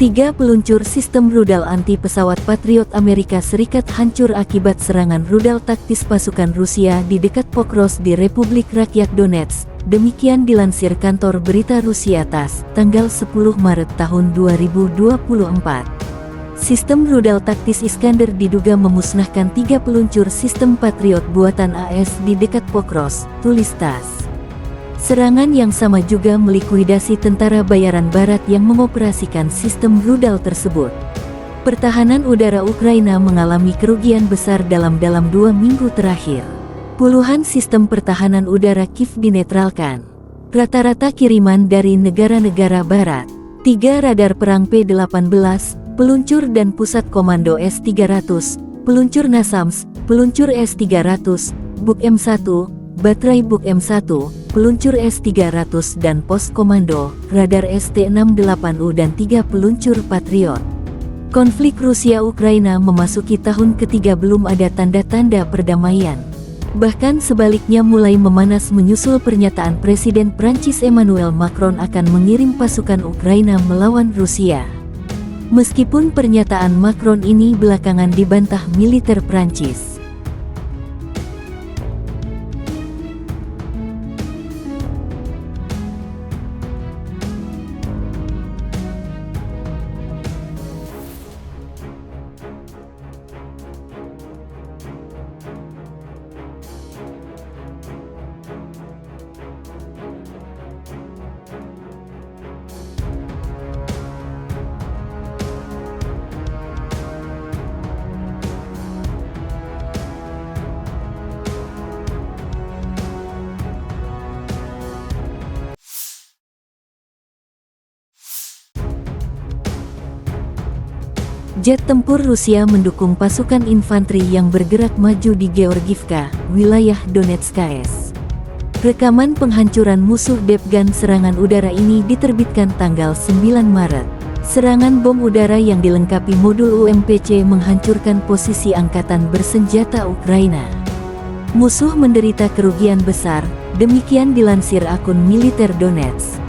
3 peluncur sistem rudal anti-pesawat Patriot Amerika Serikat hancur akibat serangan rudal taktis pasukan Rusia di dekat Pokros di Republik Rakyat Donetsk. Demikian dilansir kantor berita Rusia TASS, tanggal 10 Maret tahun 2024. Sistem rudal taktis Iskander diduga memusnahkan 3 peluncur sistem Patriot buatan AS di dekat Pokros, tulis TASS. Serangan yang sama juga melikuidasi tentara bayaran Barat yang mengoperasikan sistem rudal tersebut. Pertahanan udara Ukraina mengalami kerugian besar dalam 2 minggu terakhir. Puluhan sistem pertahanan udara Kiev dinetralkan. Rata-rata kiriman dari negara-negara Barat. 3 radar perang P-18, peluncur dan pusat komando S-300, peluncur NASAMS, peluncur S-300, Buk M1, baterai Buk M1, peluncur S-300 dan pos komando, radar ST-68U dan 3 peluncur Patriot. Konflik Rusia-Ukraina memasuki tahun ketiga belum ada tanda-tanda perdamaian. Bahkan sebaliknya mulai memanas menyusul pernyataan Presiden Prancis Emmanuel Macron akan mengirim pasukan Ukraina melawan Rusia. Meskipun pernyataan Macron ini belakangan dibantah militer Prancis. Jet tempur Rusia mendukung pasukan infanteri yang bergerak maju di Georgivka, wilayah Donetsk. Rekaman penghancuran musuh Depgan serangan udara ini diterbitkan tanggal 9 Maret. Serangan bom udara yang dilengkapi modul UMPC menghancurkan posisi angkatan bersenjata Ukraina. Musuh menderita kerugian besar, demikian dilansir akun militer Donetsk.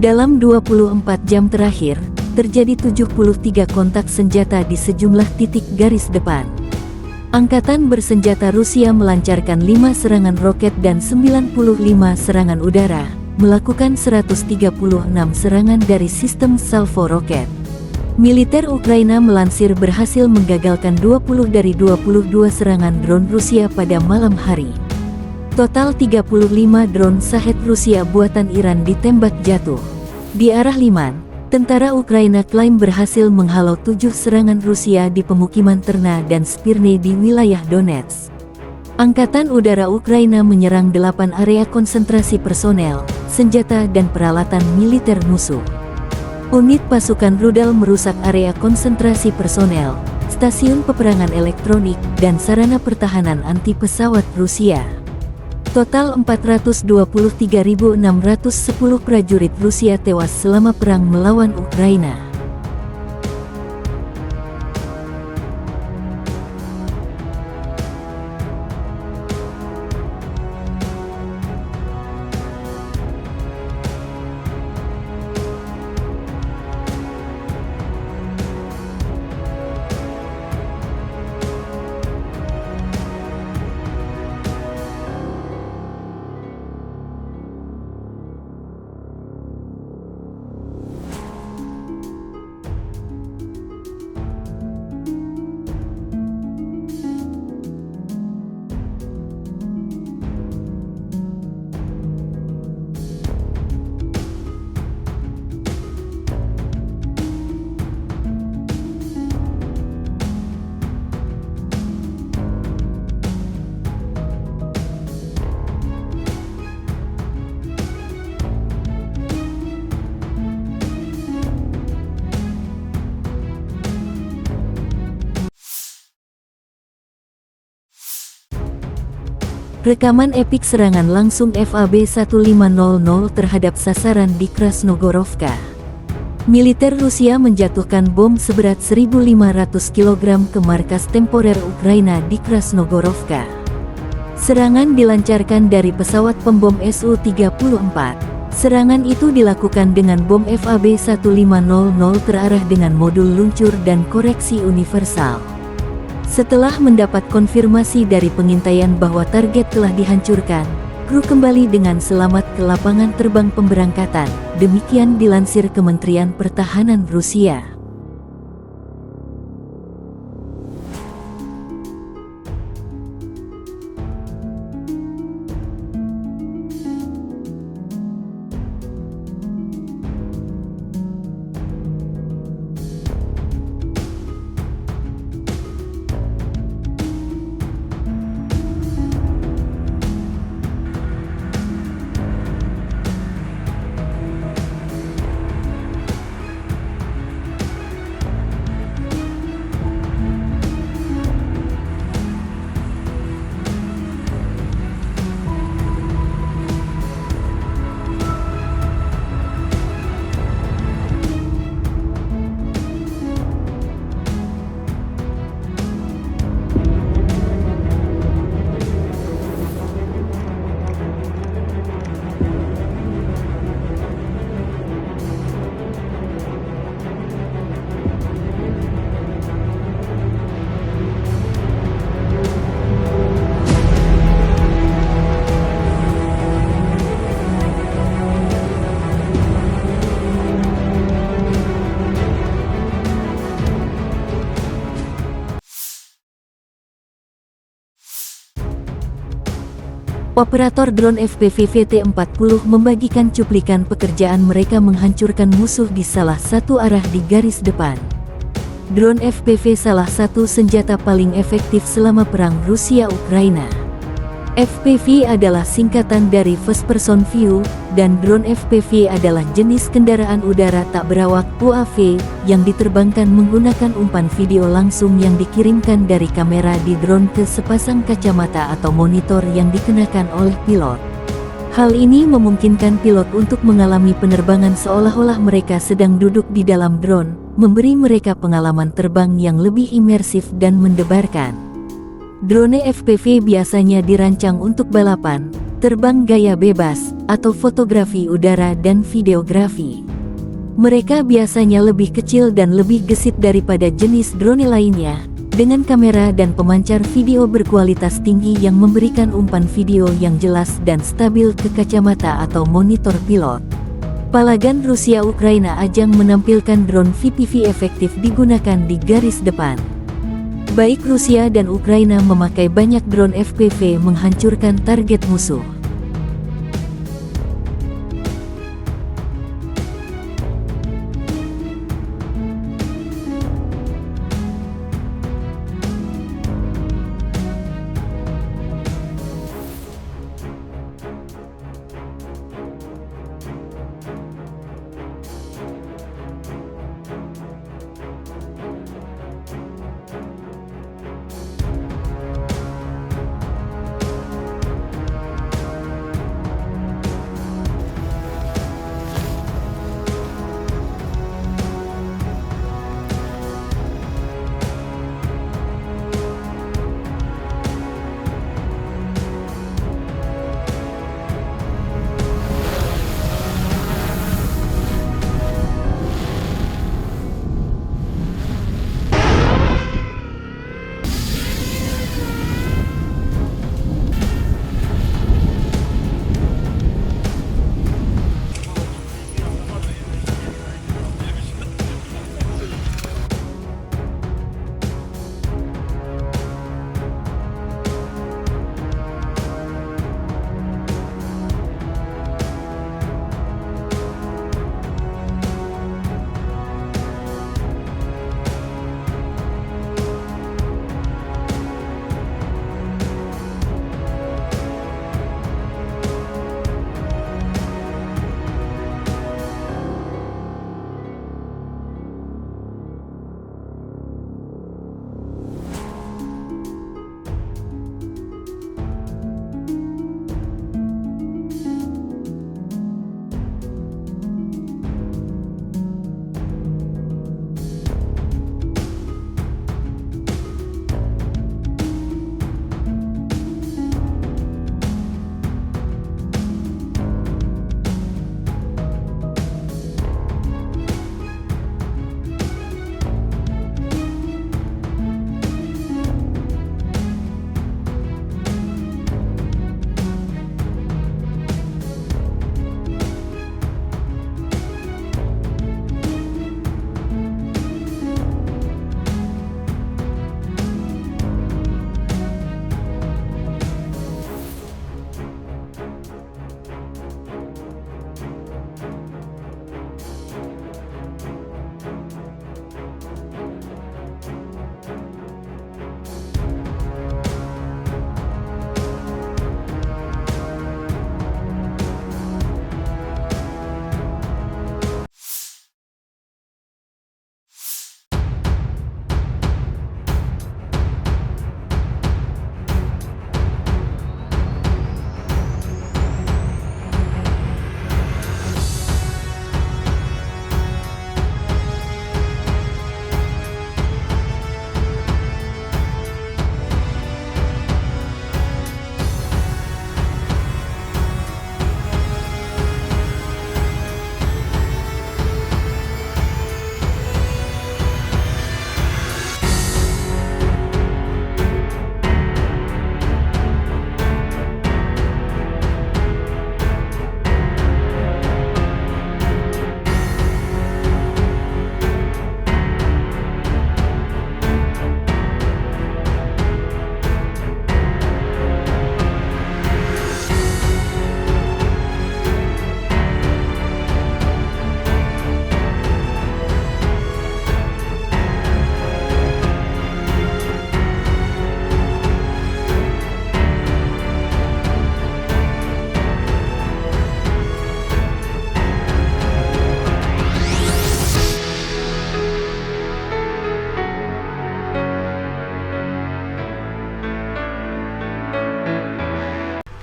Dalam 24 jam terakhir, terjadi 73 kontak senjata di sejumlah titik garis depan. Angkatan bersenjata Rusia melancarkan 5 serangan roket dan 95 serangan udara, melakukan 136 serangan dari sistem salvo roket. Militer Ukraina melansir berhasil menggagalkan 20 dari 22 serangan drone Rusia pada malam hari. Total 35 drone Shahed Rusia buatan Iran ditembak jatuh. Di arah Liman, Tentara Ukraina klaim berhasil menghalau 7 serangan Rusia di pemukiman Terna dan Spirne di wilayah Donetsk. Angkatan Udara Ukraina menyerang 8 area konsentrasi personel, senjata dan peralatan militer musuh. Unit pasukan rudal merusak area konsentrasi personel, stasiun peperangan elektronik, dan sarana pertahanan anti-pesawat Rusia. Total 423.610 prajurit Rusia tewas selama perang melawan Ukraina. Rekaman epik serangan langsung FAB 1500 terhadap sasaran di Krasnogorovka. Militer Rusia menjatuhkan bom seberat 1.500 kg ke markas temporer Ukraina di Krasnogorovka. Serangan dilancarkan dari pesawat pembom Su-34. Serangan itu dilakukan dengan bom FAB 1500 terarah dengan modul luncur dan koreksi universal. Setelah mendapat konfirmasi dari pengintaian bahwa target telah dihancurkan, kru kembali dengan selamat ke lapangan terbang pemberangkatan, demikian dilansir Kementerian Pertahanan Rusia. Operator drone FPV VT-40 membagikan cuplikan pekerjaan mereka menghancurkan musuh di salah satu arah di garis depan. Drone FPV salah satu senjata paling efektif selama perang Rusia-Ukraina. FPV adalah singkatan dari First Person View, dan drone FPV adalah jenis kendaraan udara tak berawak UAV yang diterbangkan menggunakan umpan video langsung yang dikirimkan dari kamera di drone ke sepasang kacamata atau monitor yang dikenakan oleh pilot. Hal ini memungkinkan pilot untuk mengalami penerbangan seolah-olah mereka sedang duduk di dalam drone, memberi mereka pengalaman terbang yang lebih imersif dan mendebarkan. Drone FPV biasanya dirancang untuk balapan, terbang gaya bebas, atau fotografi udara dan videografi. Mereka biasanya lebih kecil dan lebih gesit daripada jenis drone lainnya, dengan kamera dan pemancar video berkualitas tinggi yang memberikan umpan video yang jelas dan stabil ke kacamata atau monitor pilot. Palagan Rusia-Ukraina ajang menampilkan drone VPV efektif digunakan di garis depan. Baik Rusia dan Ukraina memakai banyak drone FPV menghancurkan target musuh.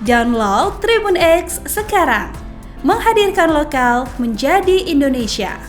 Download Tribun X sekarang. Menghadirkan lokal menjadi Indonesia.